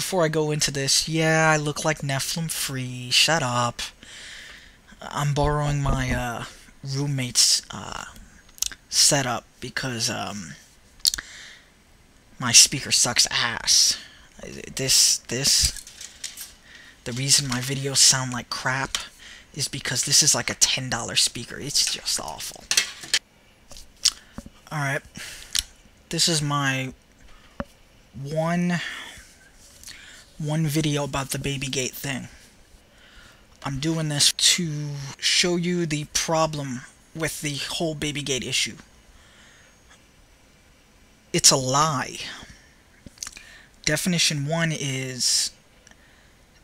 before I go into this, yeah, I look like Nephilim free. Shut up. I'm borrowing my roommate's setup because my speaker sucks ass. The reason my videos sound like crap is because this is like a $10 speaker. It's just awful. Alright. This is my one video about the Babygate thing. I'm doing this to show you the problem with the whole Babygate issue. It's a lie. Definition 1 is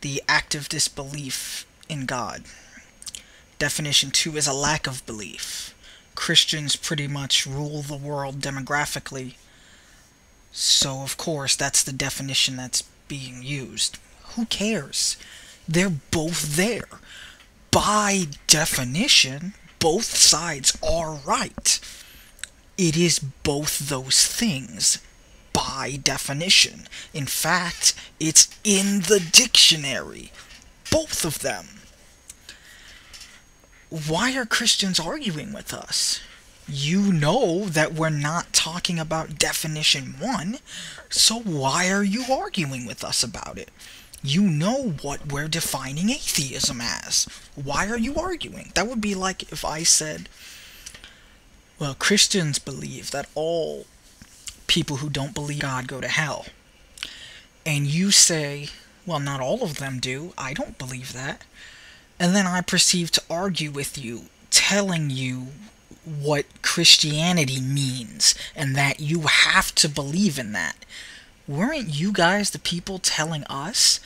the active disbelief in God. Definition 2 is a lack of belief. Christians pretty much rule the world demographically, so of course that's the definition that's being used. Who cares? They're both there. By definition, both sides are right. It is both those things. By definition. In fact, it's in the dictionary. Both of them. Why are Christians arguing with us? You know that we're not talking about definition 1, so why are you arguing with us about it? You know what we're defining atheism as. Why are you arguing? That would be like if I said, well, Christians believe that all people who don't believe God go to hell. And you say, well, not all of them do. I don't believe that. And then I proceed to argue with you, telling you what Christianity means, and that you have to believe in that. Weren't you guys the people telling us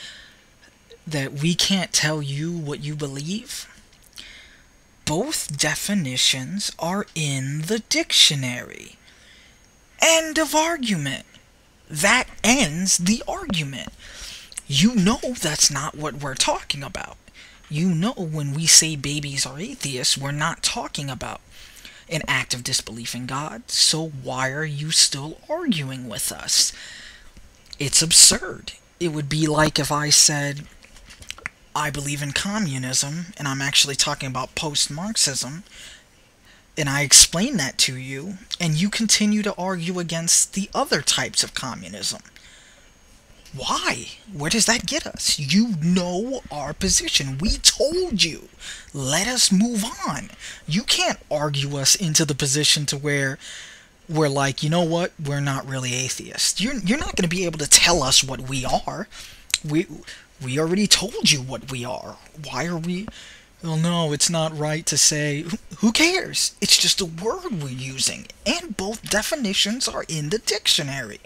that we can't tell you what you believe? Both definitions are in the dictionary. End of argument. That ends the argument. You know that's not what we're talking about. You know when we say babies are atheists, we're not talking about an act of disbelief in God. So why are you still arguing with us? It's absurd. It would be like if I said, I believe in communism, and I'm actually talking about post-Marxism, and I explain that to you, and you continue to argue against the other types of communism. Why? Where does that get us? You know our position. We told you. Let us move on. You can't argue us into the position to where we're like, you know what? We're not really atheists. You're not going to be able to tell us what we are. We already told you what we are. Why are we... Well, no, it's not right to say... Who cares? It's just a word we're using. And both definitions are in the dictionary.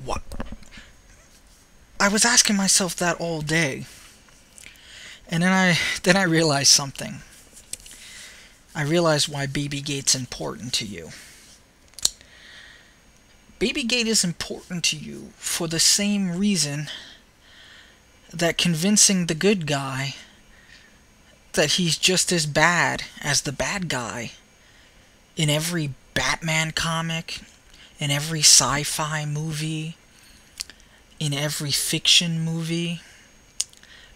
What? I was asking myself that all day. And then I realized something. I realized why Babygate's important to you. Babygate is important to you for the same reason that convincing the good guy that he's just as bad as the bad guy in every Batman comic, in every sci-fi movie, in every fiction movie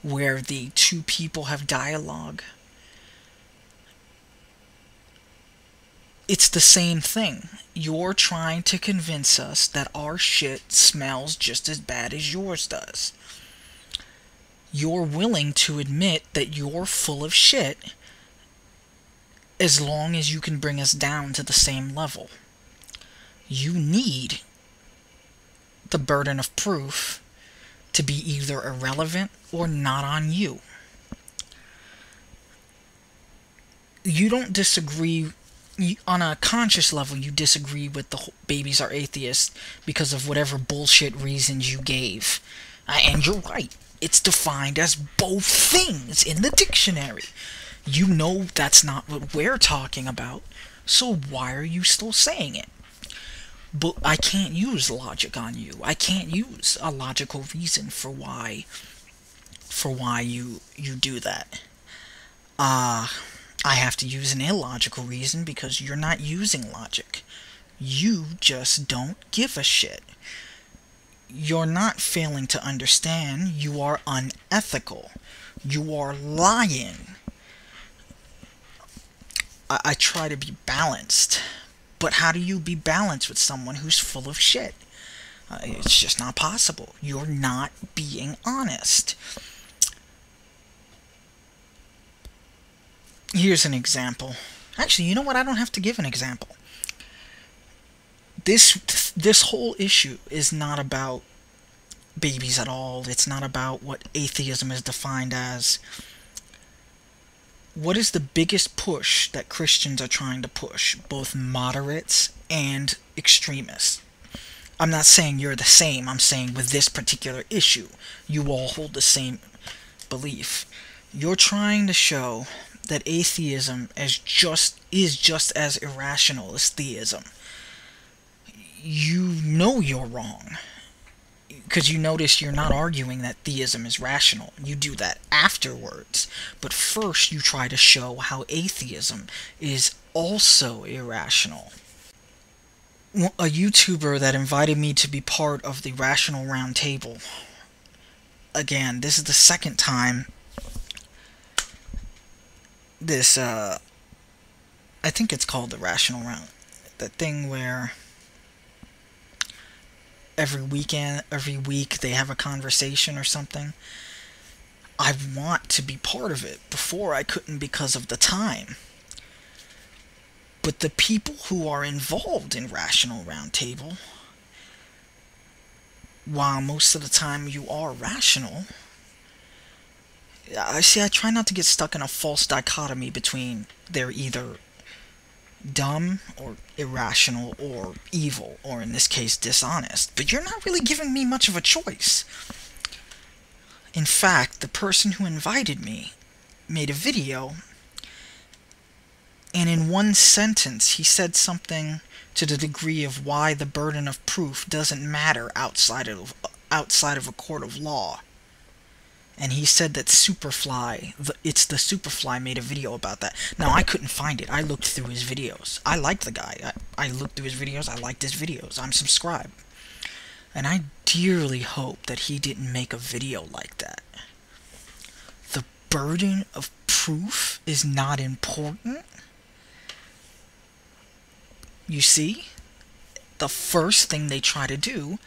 where the two people have dialogue. It's the same thing. You're trying to convince us that our shit smells just as bad as yours does. You're willing to admit that you're full of shit as long as you can bring us down to the same level. You need the burden of proof to be either irrelevant or not on you. You don't disagree on a conscious level. You disagree with the babies are atheists because of whatever bullshit reasons you gave, and you're right. It's defined as both things in the dictionary. You know that's not what we're talking about, so why are you still saying it? But I can't use logic on you. I can't use a logical reason for why you do that. I have to use an illogical reason because you're not using logic. You just don't give a shit. You're not failing to understand. You are unethical. You are lying. I try to be balanced. But how do you be balanced with someone who's full of shit? It's just not possible. You're not being honest. Here's an example. Actually, you know what? I don't have to give an example. This whole issue is not about babies at all. It's not about what atheism is defined as. What is the biggest push that Christians are trying to push? Both moderates and extremists. I'm not saying you're the same. I'm saying with this particular issue, you all hold the same belief. You're trying to show that atheism is just as irrational as theism. You know you're wrong. Because you notice you're not arguing that theism is rational. You do that afterwards. But first you try to show how atheism is also irrational. A YouTuber that invited me to be part of the Rational Roundtable. Again, this is the second time this, I think it's called the Rational Round. That thing where every week they have a conversation or something. I want to be part of it. Before I couldn't because of the time. But the people who are involved in Rational Roundtable, while most of the time you are rational, I try not to get stuck in a false dichotomy between they're either dumb or irrational or evil, or in this case dishonest. But you're not really giving me much of a choice. In fact, the person who invited me made a video, and in one sentence he said something to the degree of why the burden of proof doesn't matter outside of a court of law. And he said that Superfly, it's the Superfly, made a video about that. Now, I couldn't find it. I looked through his videos. I liked the guy. I looked through his videos. I liked his videos. I'm subscribed. And I dearly hope that he didn't make a video like that. The burden of proof is not important. You see? The first thing they try to do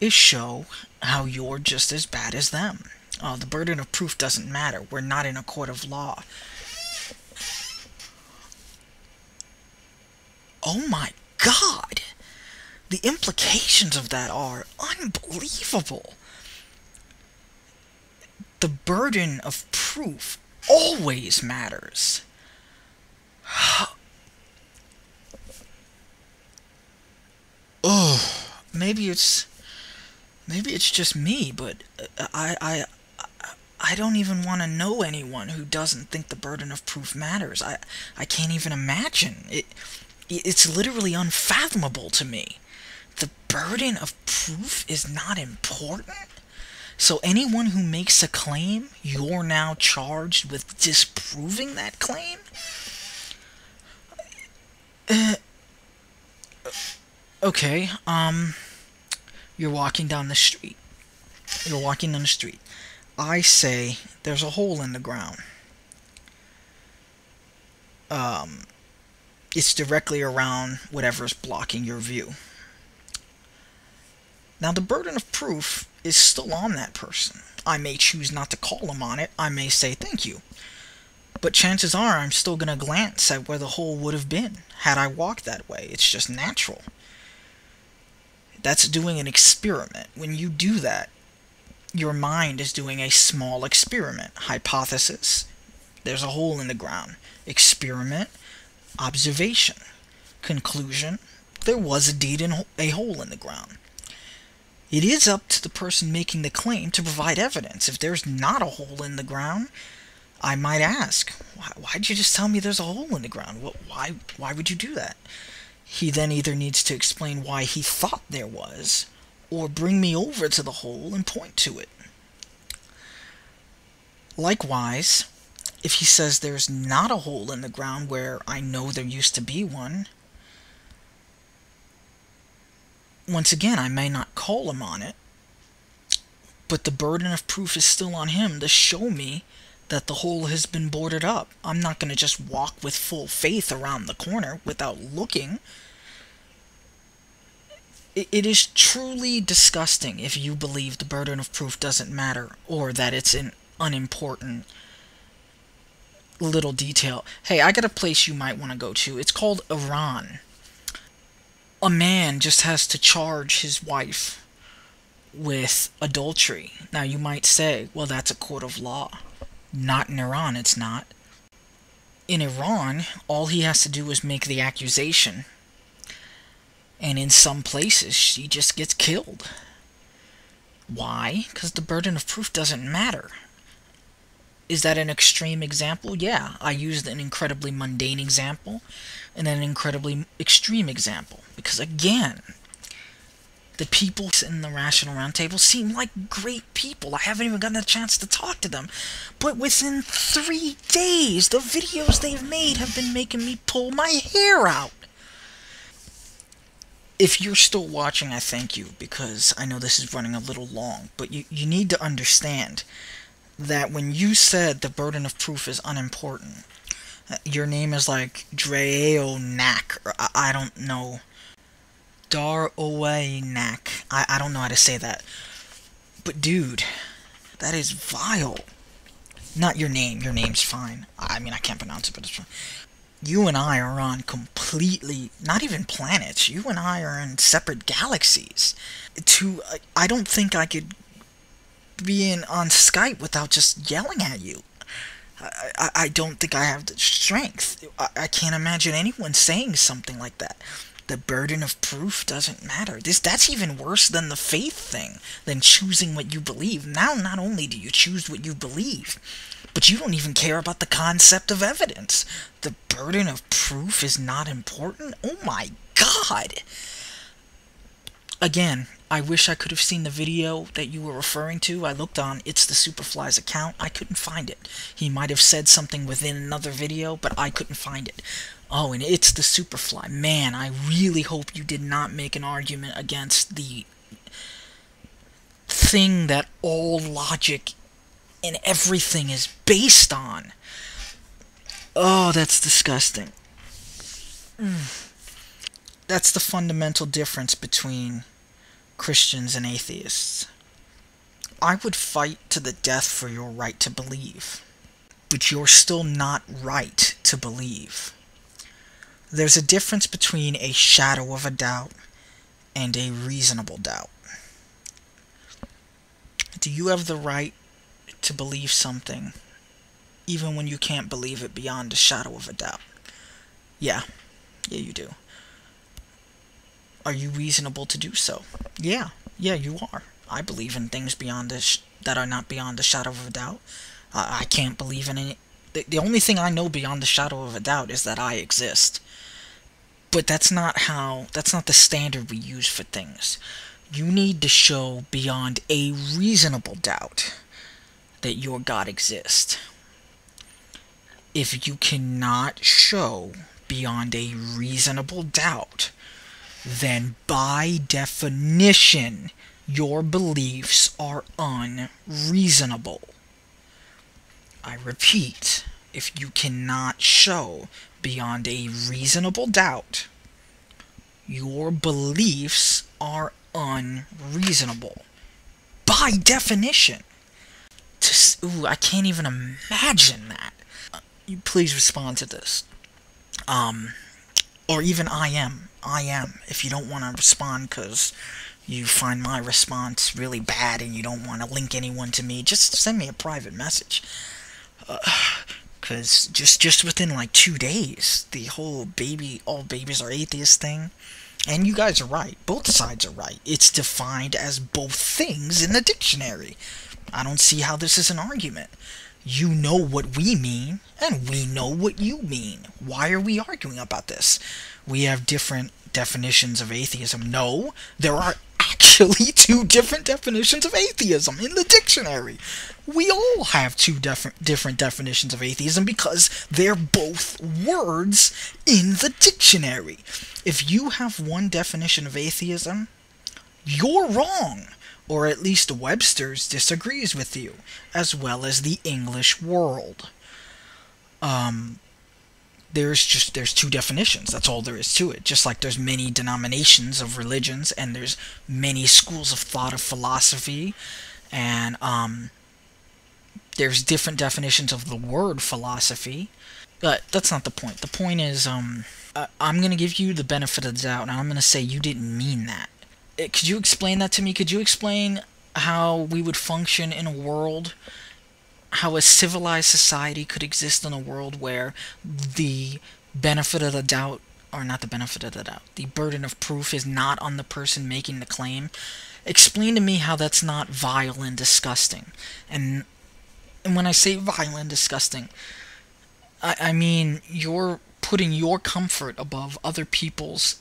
is show how you're just as bad as them. The burden of proof doesn't matter. We're not in a court of law. Oh my God! The implications of that are unbelievable. The burden of proof always matters. Oh, maybe it's just me, but I don't even want to know anyone who doesn't think the burden of proof matters. I can't even imagine. It's literally unfathomable to me. The burden of proof is not important? So anyone who makes a claim, you're now charged with disproving that claim? Okay, you're walking down the street. I say there's a hole in the ground. It's directly around whatever's blocking your view. Now, the burden of proof is still on that person. I may choose not to call them on it. I may say thank you. But chances are I'm still going to glance at where the hole would have been had I walked that way. It's just natural. That's doing an experiment. When you do that, your mind is doing a small experiment. Hypothesis, there's a hole in the ground. Experiment, observation. Conclusion, there was indeed a hole in the ground. It is up to the person making the claim to provide evidence. If there's not a hole in the ground, I might ask, why'd you just tell me there's a hole in the ground? Why would you do that? He then either needs to explain why he thought there was, or bring me over to the hole and point to it. Likewise, if he says there's not a hole in the ground where I know there used to be one, once again, I may not call him on it. But the burden of proof is still on him to show me that the hole has been boarded up. I'm not going to just walk with full faith around the corner without looking. It is truly disgusting if you believe the burden of proof doesn't matter, or that it's an unimportant little detail. Hey, I got a place you might want to go to. It's called Iran. A man just has to charge his wife with adultery. Now you might say, well, that's a court of law. Not in Iran, it's not. In Iran, all he has to do is make the accusation. And in some places, she just gets killed. Why? Because the burden of proof doesn't matter. Is that an extreme example? Yeah, I used an incredibly mundane example and then an incredibly extreme example. Because again, the people in the Rational Roundtable seem like great people. I haven't even gotten a chance to talk to them. But within 3 days, the videos they've made have been making me pull my hair out. If you're still watching, I thank you, because I know this is running a little long. But you need to understand that when you said the burden of proof is unimportant, your name is like Dreonak, or I don't know. Daroenak. I don't know how to say that. But dude, that is vile. Not your name. Your name's fine. I mean, I can't pronounce it, but it's fine. You and I are on completely, not even planets. You and I are in separate galaxies. I don't think I could be on Skype without just yelling at you. I don't think I have the strength. I can't imagine anyone saying something like that. The burden of proof doesn't matter. That's even worse than the faith thing, than choosing what you believe. Now, not only do you choose what you believe, but you don't even care about the concept of evidence. The burden of proof is not important? Oh my god! Again, I wish I could have seen the video that you were referring to. I looked on It's the Superfly's account. I couldn't find it. He might have said something within another video, but I couldn't find it. Oh, and It's the Superfly. Man, I really hope you did not make an argument against the thing that all logic and everything is based on. Oh, that's disgusting. That's the fundamental difference between Christians and atheists. I would fight to the death for your right to believe, but you're still not right to believe. There's a difference between a shadow of a doubt and a reasonable doubt. Do you have the right to believe something even when you can't believe it beyond a shadow of a doubt? Yeah, you do. Are you reasonable to do so? Yeah, you are. I believe in things beyond that are not beyond the shadow of a doubt. I can't believe in any. The only thing I know beyond the shadow of a doubt is that I exist. But that's not the standard we use for things. You need to show beyond a reasonable doubt that your God exists. If you cannot show beyond a reasonable doubt, then by definition, your beliefs are unreasonable. I repeat, if you cannot show beyond a reasonable doubt, your beliefs are unreasonable. By definition. Ooh, I can't even imagine that. You please respond to this. Or even I am. If you don't want to respond because you find my response really bad and you don't want to link anyone to me, just send me a private message. Because just within like 2 days, the whole all babies are atheist thing, and you guys are right. Both sides are right. It's defined as both things in the dictionary. I don't see how this is an argument. You know what we mean, and we know what you mean. Why are we arguing about this? We have different definitions of atheism. No, there are actually 2 different definitions of atheism in the dictionary. We all have 2 different definitions of atheism because they're both words in the dictionary. If you have one definition of atheism, you're wrong. or at least Webster's disagrees with you, as well as the English world. There's two definitions. That's all there is to it. Just like there's many denominations of religions, and there's many schools of thought of philosophy, and there's different definitions of the word philosophy. But that's not the point. The point is, I'm gonna give you the benefit of the doubt, and I'm gonna say you didn't mean that. Could you explain that to me? Could you explain how we would function in a world, how a civilized society could exist in a world where the benefit of the doubt, or not the benefit of the doubt, the burden of proof is not on the person making the claim? Explain to me how that's not vile and disgusting. And when I say vile and disgusting, I mean you're putting your comfort above other people's,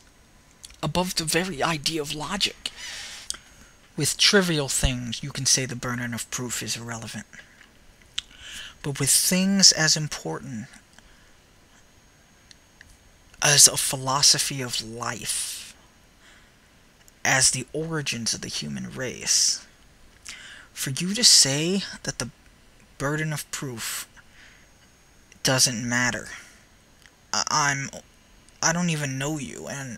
above the very idea of logic. With trivial things, you can say the burden of proof is irrelevant. But with things as important as a philosophy of life, as the origins of the human race, for you to say that the burden of proof doesn't matter, I don't even know you, and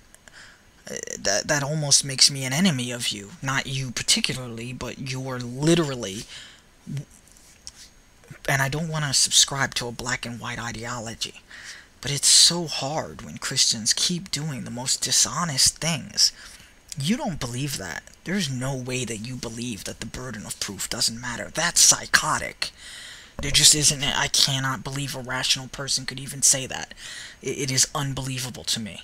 that almost makes me an enemy of you. Not you particularly, but you're literally. And I don't want to subscribe to a black and white ideology, but it's so hard when Christians keep doing the most dishonest things. You don't believe that. There's no way that you believe that the burden of proof doesn't matter. That's psychotic. There just isn't. I cannot believe a rational person could even say that. It is unbelievable to me.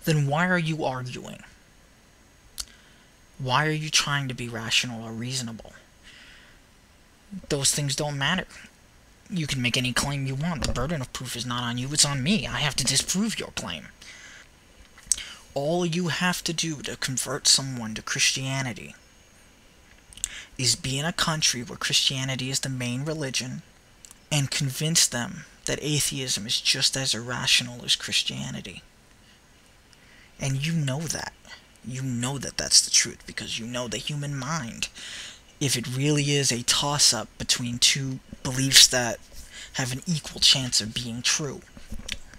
Then why are you arguing? Why are you trying to be rational or reasonable? Those things don't matter. You can make any claim you want. The burden of proof is not on you, it's on me. I have to disprove your claim. All you have to do to convert someone to Christianity is be in a country where Christianity is the main religion and convince them that atheism is just as irrational as Christianity. And you know that. You know that that's the truth, because you know the human mind. If it really is a toss-up between two beliefs that have an equal chance of being true.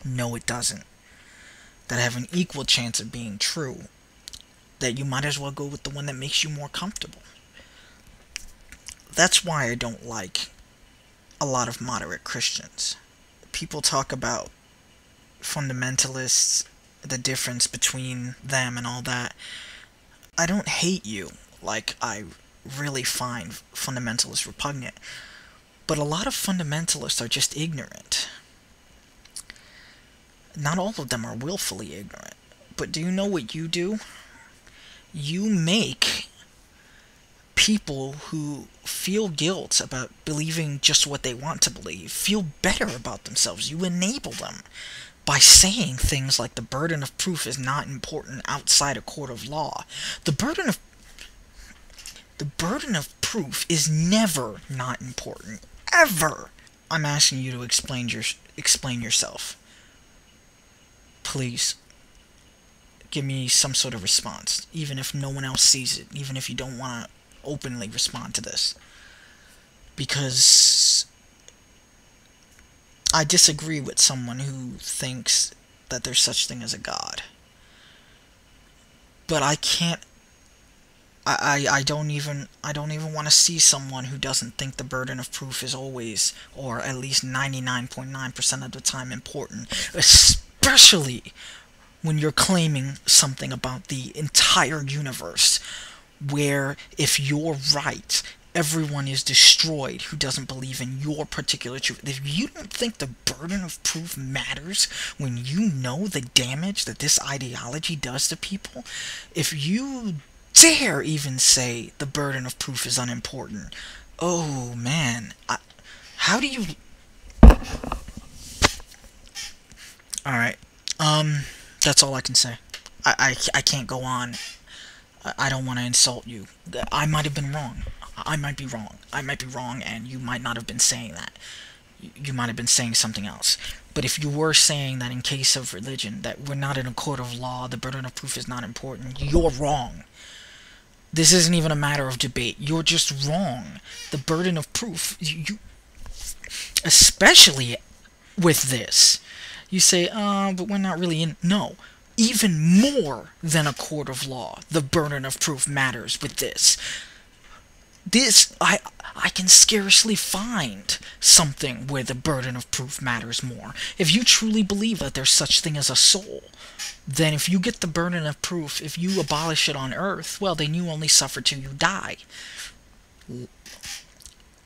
No, it doesn't. That have an equal chance of being true. That you might as well go with the one that makes you more comfortable. That's why I don't like a lot of moderate Christians. People talk about fundamentalists, the difference between them and all that. I don't hate you like I really find fundamentalists repugnant, but a lot of fundamentalists are just ignorant. Not all of them are willfully ignorant, but do you know what you do? You make people who feel guilt about believing just what they want to believe feel better about themselves. You enable them by saying things like the burden of proof is not important outside a court of law. The burden of proof is never not important. Ever. I'm asking you to explain yourself. Please. Give me some sort of response. Even if no one else sees it. Even if you don't want to openly respond to this. Because I disagree with someone who thinks that there's such thing as a God. But I can't. I don't even want to see someone who doesn't think the burden of proof is always, or at least 99.9% of the time, important. Especially when you're claiming something about the entire universe, where if you're right, everyone is destroyed who doesn't believe in your particular truth. If you don't think the burden of proof matters when you know the damage that this ideology does to people, if you dare even say the burden of proof is unimportant, oh man, how do you... Alright, that's all I can say. I can't go on. I don't want to insult you. I might have been wrong. I might be wrong. I might be wrong, and you might not have been saying that. You might have been saying something else. But if you were saying that in case of religion, that we're not in a court of law, the burden of proof is not important, you're wrong. This isn't even a matter of debate. You're just wrong. The burden of proof, especially with this, you say, but we're not really in. No. Even more than a court of law, the burden of proof matters with this. I can scarcely find something where the burden of proof matters more. If you truly believe that there's such thing as a soul, then if you get the burden of proof, if you abolish it on earth, well, then you only suffer till you die.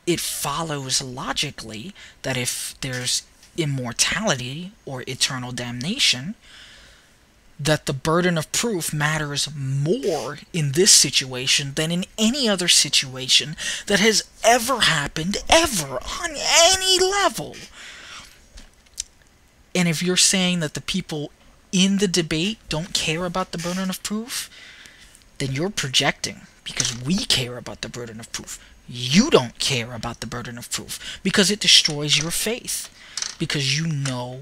It follows logically that if there's immortality or eternal damnation, that the burden of proof matters more in this situation than in any other situation that has ever happened, ever, on any level. And if you're saying that the people in the debate don't care about the burden of proof, then you're projecting, because we care about the burden of proof. You don't care about the burden of proof because it destroys your faith, because you know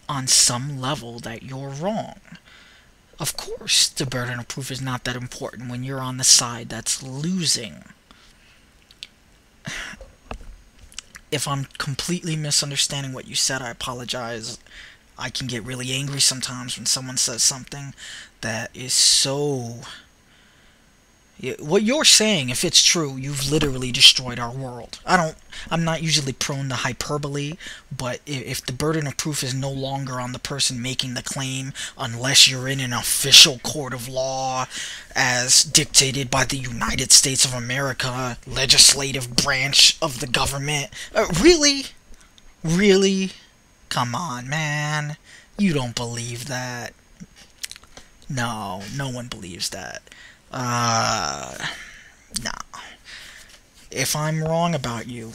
on some level that you're wrong. Of course, the burden of proof is not that important when you're on the side that's losing. If I'm completely misunderstanding what you said, I apologize. I can get really angry sometimes when someone says something that is so... What you're saying, if it's true, you've literally destroyed our world. I'm not usually prone to hyperbole, but if the burden of proof is no longer on the person making the claim, unless you're in an official court of law as dictated by the United States of America, legislative branch of the government. Really? Really? Come on, man. You don't believe that. No, no one believes that. No. If I'm wrong about you,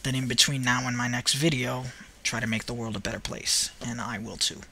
then in between now and my next video, try to make the world a better place, and I will too.